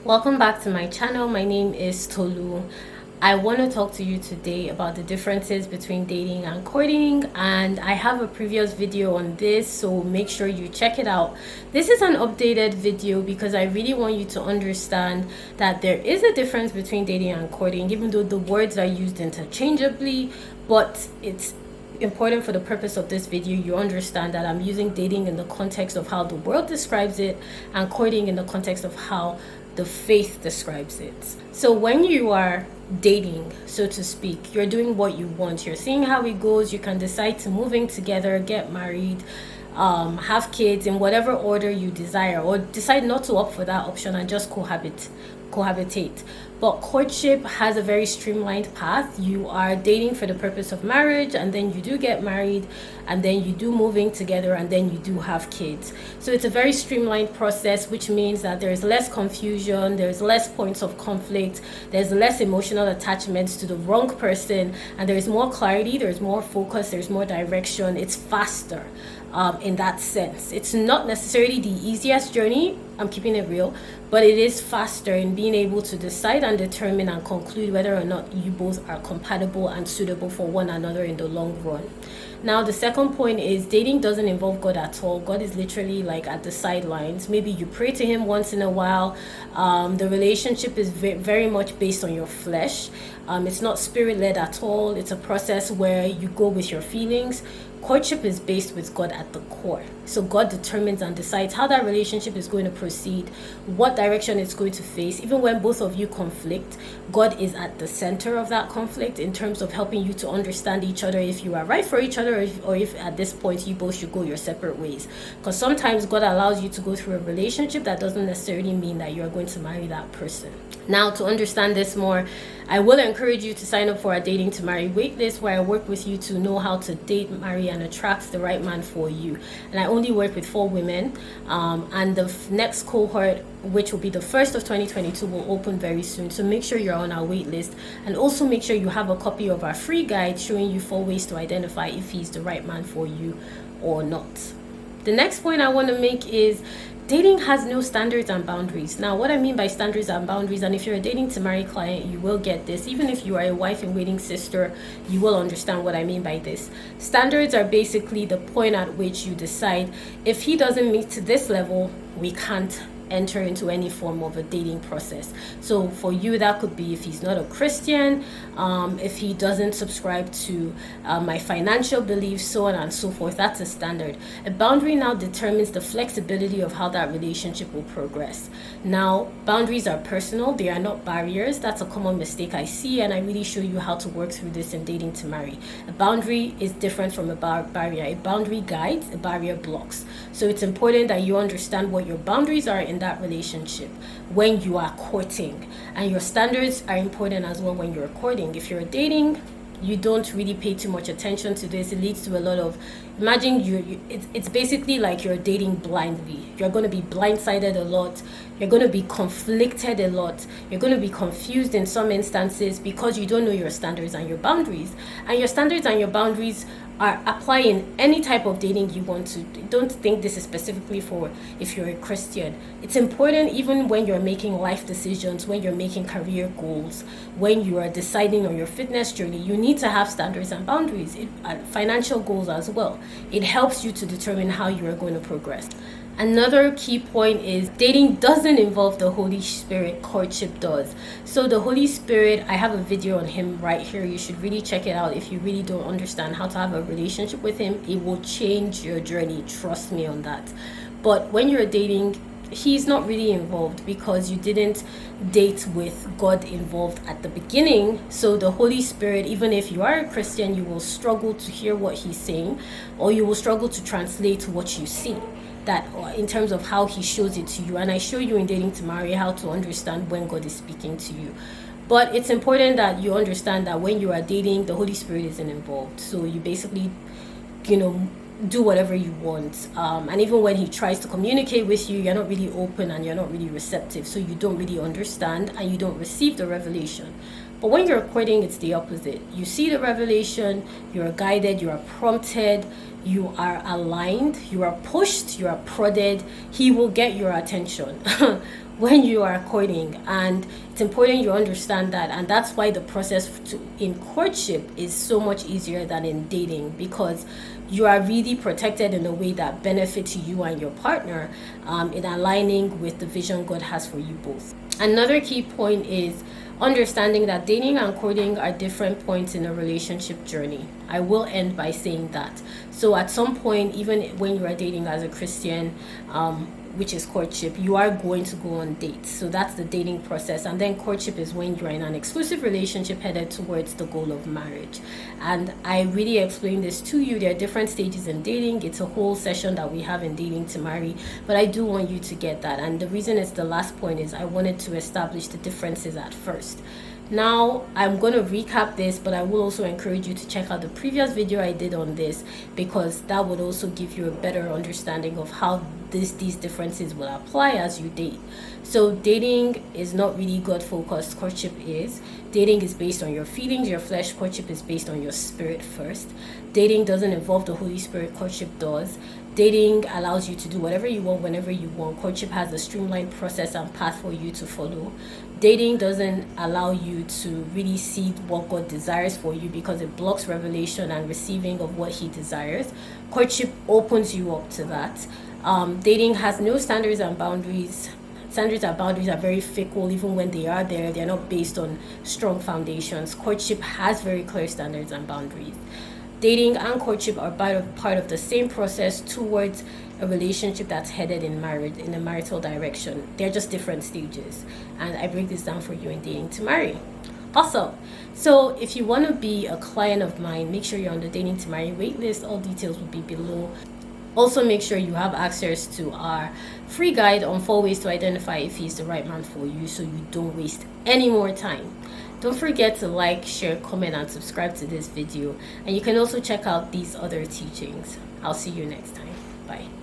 Welcome back to my channel. My name is Tolu. I want to talk to you today about the differences between dating and courting, and I have a previous video on this, so make sure you check it out. This is an updated video because I really want you to understand that there is a difference between dating and courting, even though the words are used interchangeably, but it's important for the purpose of this video you understand that I'm using dating in the context of how the world describes it and courting in the context of how the faith describes it. So when you are dating, so to speak, you're doing what you want, you're seeing how it goes, you can decide to move in together, get married, have kids in whatever order you desire, or decide not to opt for that option and just cohabitate. But courtship has a very streamlined path. You are dating for the purpose of marriage, and then you do get married, and then you do move in together, and then you do have kids. So it's a very streamlined process, which means that there's less confusion, there's less points of conflict, there's less emotional attachments to the wrong person, and there's more clarity, there's more focus, there's more direction. It's faster. In that sense, it's not necessarily the easiest journey, I'm keeping it real, but it is faster in being able to decide and determine and conclude whether or not you both are compatible and suitable for one another in the long run. Now, the second point is dating doesn't involve God at all. God is literally like at the sidelines. Maybe you pray to him once in a while. The relationship is very much based on your flesh. It's not spirit-led at all. It's a process where you go with your feelings. Courtship is based with God at the core. So God determines and decides how that relationship is going to proceed, what direction it's going to face. Even when both of you conflict, God is at the center of that conflict in terms of helping you to understand each other, if you are right for each other, or if at this point you both should go your separate ways. Because sometimes God allows you to go through a relationship that doesn't necessarily mean that you are going to marry that person. Now, to understand this more, I will encourage you to sign up for our Dating to Marry waitlist, where I work with you to know how to date, marry, and attract the right man for you. And I only work with 4 women, and the next cohort, which will be the first of 2022, will open very soon. So make sure you're on our waitlist, and also make sure you have a copy of our free guide showing you 4 ways to identify if he's the right man for you or not. The next point I want to make is dating has no standards and boundaries. Now, what I mean by standards and boundaries, and if you're a dating to marry client, you will get this. Even if you are a wife in waiting sister, you will understand what I mean by this. Standards are basically the point at which you decide, if he doesn't meet to this level, we can't enter into any form of a dating process. So for you, that could be if he's not a Christian, if he doesn't subscribe to my financial beliefs, so on and so forth. That's a standard. A boundary now determines the flexibility of how that relationship will progress. Now, boundaries are personal, they are not barriers. That's a common mistake I see, and I really show you how to work through this in Dating to Marry. A boundary is different from a barrier. A boundary guides, a barrier blocks. So it's important that you understand what your boundaries are in that relationship when you are courting, and your standards are important as well when you're courting. If you're dating, you don't really pay too much attention to this. It leads to a lot of, imagine it's basically like you're dating blindly. You're going to be blindsided a lot, you're going to be conflicted a lot, you're going to be confused in some instances because you don't know your standards and your boundaries. And your standards and your boundaries are applying any type of dating you want to. Don't think this is specifically for if you're a Christian. It's important even when you're making life decisions, when you're making career goals, when you are deciding on your fitness journey. You need to have standards and boundaries, financial goals as well. It helps you to determine how you are going to progress. Another key point is dating doesn't involve the Holy Spirit, courtship does. So the Holy Spirit, I have a video on him right here. You should really check it out if you really don't understand how to have a relationship with him. It will change your journey, trust me on that. But when you're dating, he's not really involved because you didn't date with God involved at the beginning. So the Holy Spirit, even if you are a Christian, you will struggle to hear what he's saying, or you will struggle to translate what you see, that in terms of how he shows it to you. And I show you in Dating to Marry how to understand when God is speaking to you. But it's important that you understand that when you are dating, the Holy Spirit isn't involved. So you basically, do whatever you want. And even when he tries to communicate with you, you're not really open and you're not really receptive. So you don't really understand and you don't receive the revelation. But when you're courting, it's the opposite. You see the revelation, you're guided, you are prompted, you are aligned, you are pushed, you are prodded. He will get your attention. when you are courting, and it's important you understand that. And that's why the process in courtship is so much easier than in dating, because you are really protected in a way that benefits you and your partner, in aligning with the vision God has for you both. Another key point is understanding that dating and courting are different points in a relationship journey. I will end by saying that. So at some point, even when you are dating as a Christian, which is courtship, you are going to go on dates. So that's the dating process. And then courtship is when you're in an exclusive relationship headed towards the goal of marriage. And I really explained this to you. There are different stages in dating. It's a whole session that we have in Dating to Marry, but I do want you to get that. And the reason it's the last point is I wanted to establish the differences at first. Now I'm going to recap this, but I will also encourage you to check out the previous video I did on this, because that would also give you a better understanding of how these differences will apply as you date. So dating is not really God focused. Courtship is. Dating is based on your feelings, your flesh. Courtship is based on your spirit first. Dating doesn't involve the Holy Spirit. Courtship does. Dating allows you to do whatever you want whenever you want. Courtship has a streamlined process and path for you to follow. Dating doesn't allow you to really see what God desires for you, because it blocks revelation and receiving of what He desires. Courtship opens you up to that. Dating has no standards and boundaries. Standards and boundaries are very fickle. Even when they are there, they're not based on strong foundations. Courtship has very clear standards and boundaries. Dating and courtship are part of the same process towards a relationship that's headed in marriage, in a marital direction. They're just different stages. And I break this down for you in Dating to Marry. Awesome. So if you want to be a client of mine, make sure you're on the Dating to Marry waitlist. All details will be below. Also, make sure you have access to our free guide on 4 ways to identify if he's the right man for you, so you don't waste any more time. Don't forget to like, share, comment, and subscribe to this video. And you can also check out these other teachings. I'll see you next time. Bye.